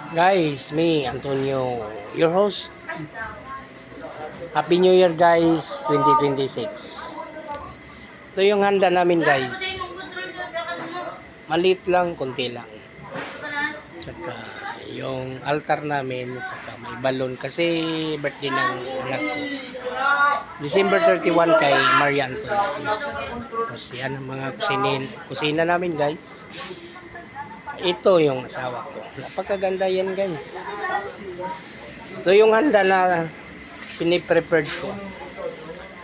Guys, me, Antonio, your host. Happy New Year guys, 2026. Ito yung handa namin guys. Maliit lang, konti lang. Tsaka yung altar namin, tsaka may balon kasi birthday ng anak ko. December 31 kay Maria Antonio. Tapos yan ang mga kusina namin guys. Ito yung asawa ko. Napakaganda yan guys. Ito yung handa na piniprepared ko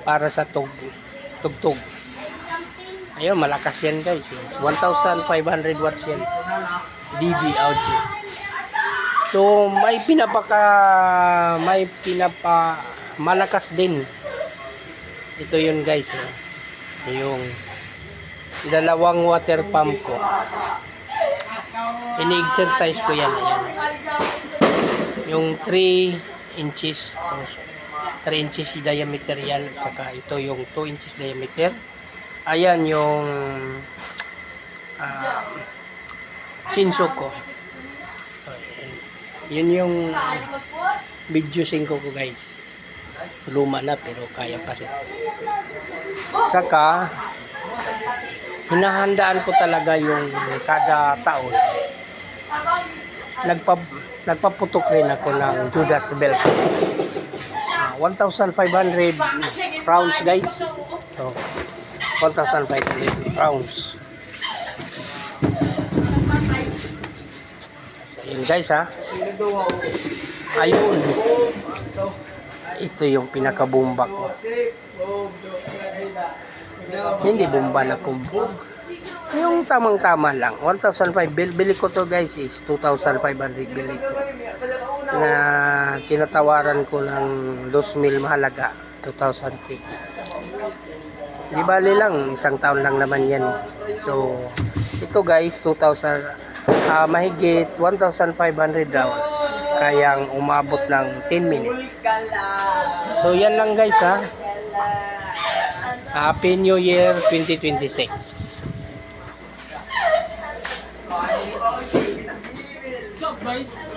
para sa tugtog. Ayun, malakas yan guys. 1,500 watts yan. DB audio. So may malakas din. Ito yun guys. Yung dalawang water pump ko. Ini-exercise ko yan. Ayan. Yung 3 inches 3 inches diameter yan. At saka ito yung 2 inches diameter. Ayan yung chinso ko. Yun yung video 5 ko guys. Luma na pero kaya pa rin. Saka hinahandaan ko talaga yung kada taon. Nagpaputok rin ako ng Judas belt. 1,500 rounds guys. So 1,500 rounds. Ayun guys ha. Ayun. Ito yung pinakabomba ko. Hindi bomba na kumbo. Yung tamang-tama lang. 1,500. Bili ko to guys is 2,500 bili ko. Na tinatawaran ko ng 2,000 mahalaga. 2,000 Di bali lang. Isang taon lang naman yan. So, ito guys, 2,000. Mahigit 1,500 rounds. Kayang umabot ng 10 minutes. So, yan lang guys ha. Happy New Year 2026. What's up guys?